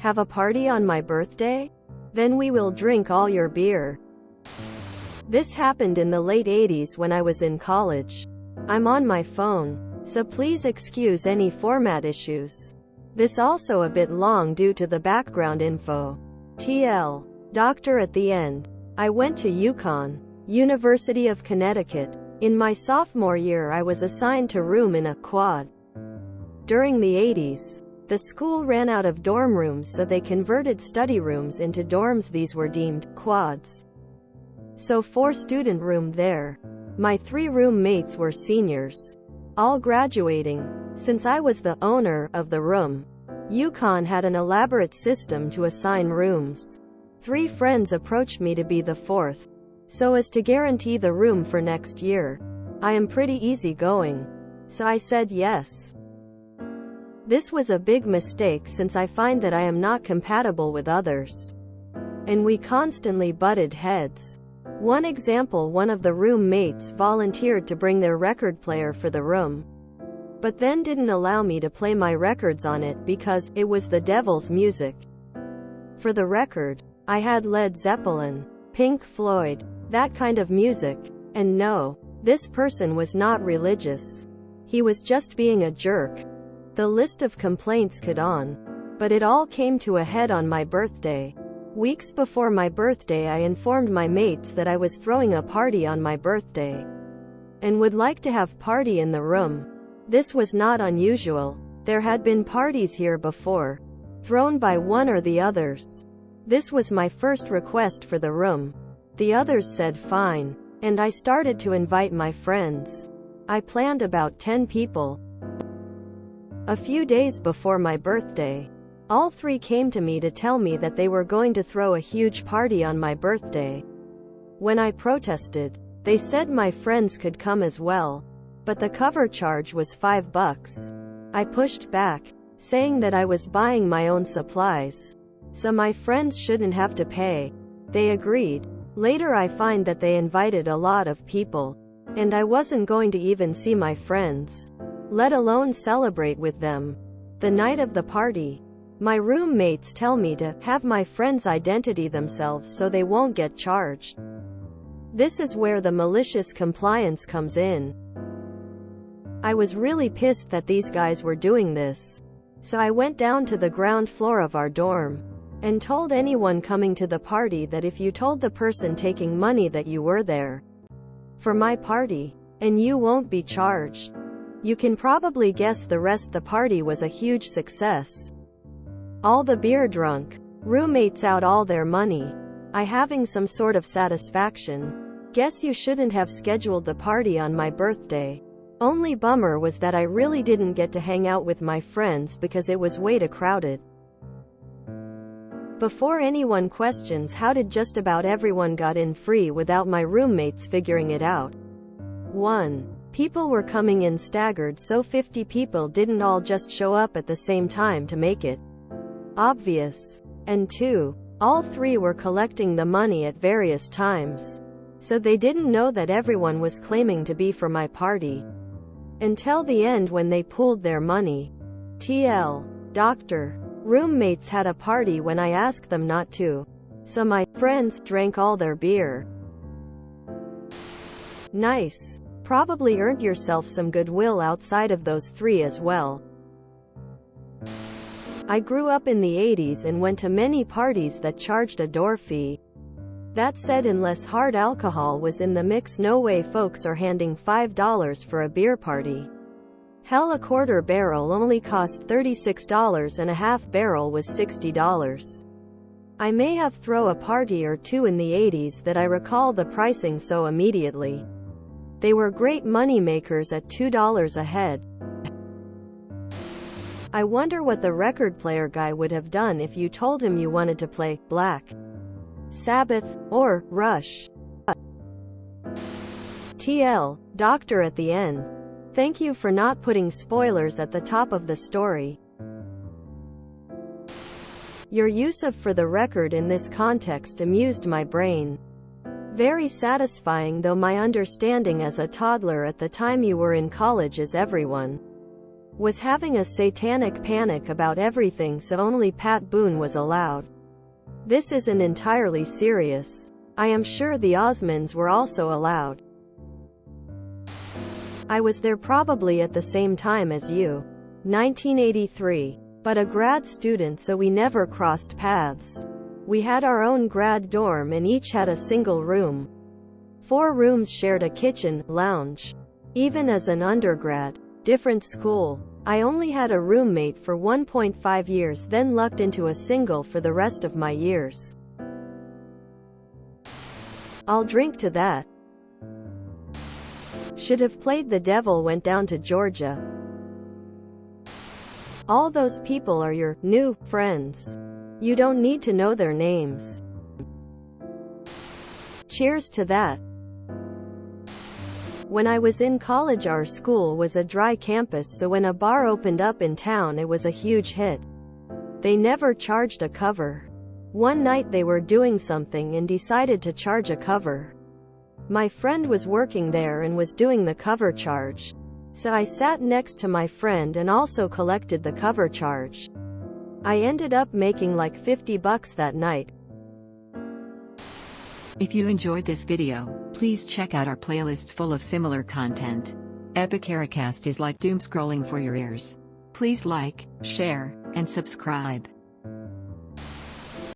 Have a party on my birthday? Then we will drink all your beer. This happened in the late 80s when I was in college. I'm on my phone, so please excuse any format issues. This also a bit long due to the background info. TL. Doctor at the end. I went to UConn, University of Connecticut. In my sophomore year I was assigned to room in a quad. During the 80s, the school ran out of dorm rooms, so they converted study rooms into dorms. These were deemed quads. So 4-student room there. My 3 roommates were seniors, all graduating. Since I was the owner of the room, UConn had an elaborate system to assign rooms. 3 friends approached me to be the 4th, so as to guarantee the room for next year. I am pretty easygoing, so I said yes. This was a big mistake since I find that I am not compatible with others, and we constantly butted heads. One example, one of the roommates volunteered to bring their record player for the room, but then didn't allow me to play my records on it because it was the devil's music. For the record, I had Led Zeppelin, Pink Floyd, that kind of music. And no, this person was not religious. He was just being a jerk. The list of complaints could on. But it all came to a head on my birthday. Weeks before my birthday I informed my mates that I was throwing a party on my birthday and would like to have party in the room. This was not unusual. There had been parties here before, thrown by one or the others. This was my first request for the room. The others said fine, and I started to invite my friends. I planned about 10 people. A few days before my birthday, all 3 came to me to tell me that they were going to throw a huge party on my birthday. When I protested, they said my friends could come as well, but the cover charge was $5. I pushed back, saying that I was buying my own supplies, so my friends shouldn't have to pay. They agreed. Later I find that they invited a lot of people, and I wasn't going to even see my friends, let alone celebrate with them. The night of the party, my roommates tell me to have my friends identity themselves so they won't get charged. This is where the malicious compliance comes in. I was really pissed that these guys were doing this, so I went down to the ground floor of our dorm and told anyone coming to the party that if you told the person taking money that you were there for my party, and you won't be charged. You can probably guess the rest. The party was a huge success. All the beer drunk, roommates out all their money, I having some sort of satisfaction. Guess you shouldn't have scheduled the party on my birthday. Only bummer was that I really didn't get to hang out with my friends because it was way too crowded. Before anyone questions, how did just about everyone got in free without my roommates figuring it out? 1. People were coming in staggered, so 50 people didn't all just show up at the same time to make it obvious. And 2. All 3 were collecting the money at various times, so they didn't know that everyone was claiming to be for my party until the end when they pooled their money. TL. Doctor. Roommates had a party when I asked them not to, so my friends drank all their beer. Nice. Probably earned yourself some goodwill outside of those 3 as well. I grew up in the 80s and went to many parties that charged a door fee. That said, unless hard alcohol was in the mix, no way folks are handing $5 for a beer party. Hell, a quarter barrel only cost $36 and a half barrel was $60. I may have thrown a party or 2 in the 80s that I recall the pricing so immediately. They were great money makers at $2 a head. I wonder what the record player guy would have done if you told him you wanted to play Black Sabbath or Rush. TL. Doctor at the end. Thank you for not putting spoilers at the top of the story. Your use of "for the record" in this context amused my brain. Very satisfying, though my understanding as a toddler at the time you were in college is everyone was having a satanic panic about everything, so only Pat Boone was allowed. This isn't entirely serious. I am sure the Osmonds were also allowed. I was there probably at the same time as you. 1983. But a grad student, so we never crossed paths. We had our own grad dorm and each had a single room. 4 rooms shared a kitchen, lounge. Even as an undergrad. Different school. I only had a roommate for 1.5 years, then lucked into a single for the rest of my years. I'll drink to that. Should have played the devil went down to Georgia. All those people are your new friends. You don't need to know their names. Cheers to that. When I was in college, our school was a dry campus, so when a bar opened up in town, it was a huge hit. They never charged a cover. One night they were doing something and decided to charge a cover. My friend was working there and was doing the cover charge. So I sat next to my friend and also collected the cover charge. I ended up making like $50 that night. If you enjoyed this video, please check out our playlists full of similar content. Epic Ericast is like doom scrolling for your ears. Please like, share, and subscribe.